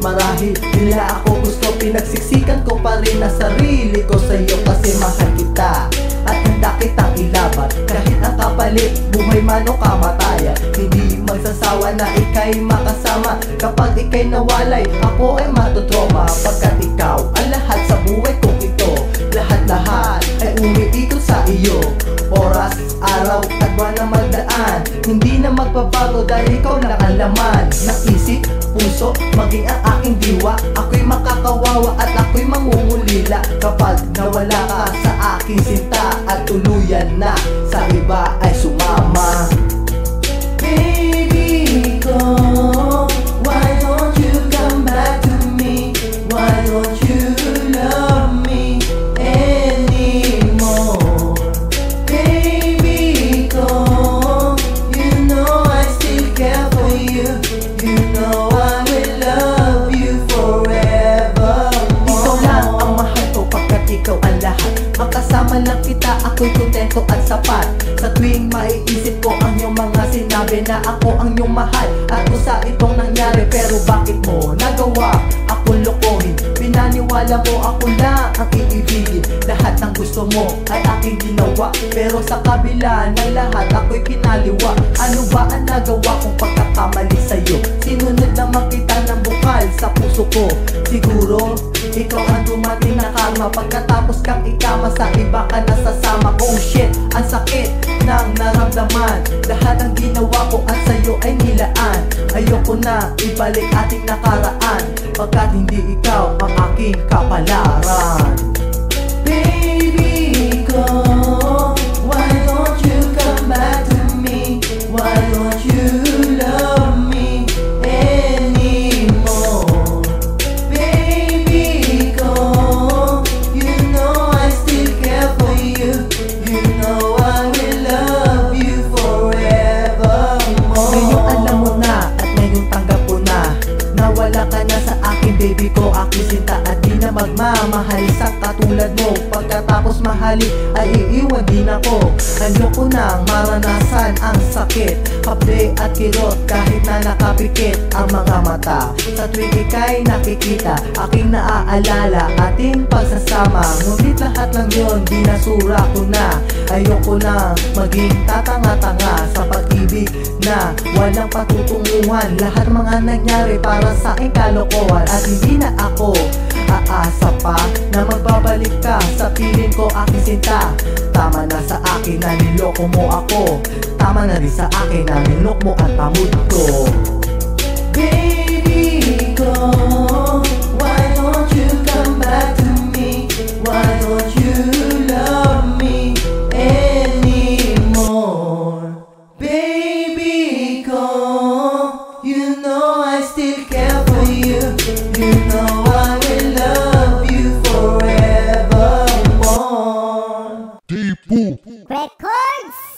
marahil nila ako gusto, pinagsiksikan ko pa rin na sarili ko sa'yo. Kasi mahal kita at handa kitang ilaban, kahit ang kapalit buhay man o kamatayan. Hindi magsasawa na ika'y makasama, kapag ika'y nawalay ako ay matutroma. Pagkat ikaw ang lahat sa buhay kong ito, lahat-lahat ay umiikot sa iyo. Oras, araw at buwan na magdaan, hindi na magbabago dahil ikaw lang ang laman ng isip, puso, maging ang aking diwa. Ako'y makakawawa at ako'y mangungulila kapag nawala ka sa aking sinta at tuluyan na sa iba ay sumama. Baby ko, why don't you come back to me? Why don't you love me anymore? Baby ko, you know I still care for you. You know I will love you forever. Ikaw lang ang mahal ko pagkat ikaw ang lahat. Makasama lang kita, ako'y kontento at sapat. Sa tuwing maiisip ko ang iyong mga sinabi na ako ang iyong mahal at usa itong nangyari. Pero bakit mo nagawa akong lokohin? Pinaniwala mo ako lang ang iibigin. Lahat ng gusto mo ay aking ginawa, pero sa kabila ng lahat ako'y pinaliwa. Ano ba ang nagawa kong pagkakamali sa'yo? Sinunod naman kita ng bukal sa puso ko. Siguro ikaw ang dumating na karma, pagkatapos kang ikama sa iba ka nasasama. Oh shit, ang sakit ng naramdaman. Lahat ng ginawa ko at sa'yo ay nilaan. Ayoko na ibalik ating nakaraan, pagkat hindi ikaw ang aking kapalaran. Baby ko, why don't you come back to me? Why don't you love me anymore? Baby ko, you know I still care for you. You know I will love you forevermore. Ngayon alam mo na at ngayon tanggap ko na, nawala ka na sa akin, baby ko, aking sinta. At di na magmamahal sa katulad mo, pagkatapos mahali ay iiwan din ako. Ayoko nang maranasan ang sakit, hapde at kirot kahit na nakapikit ang mga mata. Sa tuwing ika'y nakikita, aking naaalala ating pagsasama. Ngunit lahat lang yun binasura ko na. Ayoko na maging tatanga-tanga sa pag-ibig na walang patutunguhan. Lahat mga nangyari para sa aking kalokohan, at hindi na ako aasa pa na magbabalik ka sa piling ko, aking sinta. Tama na sa akin na niloko mo ako, tama na rin sa akin na nilok mo ang tamod ko. Baby ko, why don't you come back to me? Why don't you love me anymore? Baby ko, you know I still care for you. You know I will love you forevermore. Deepu Records.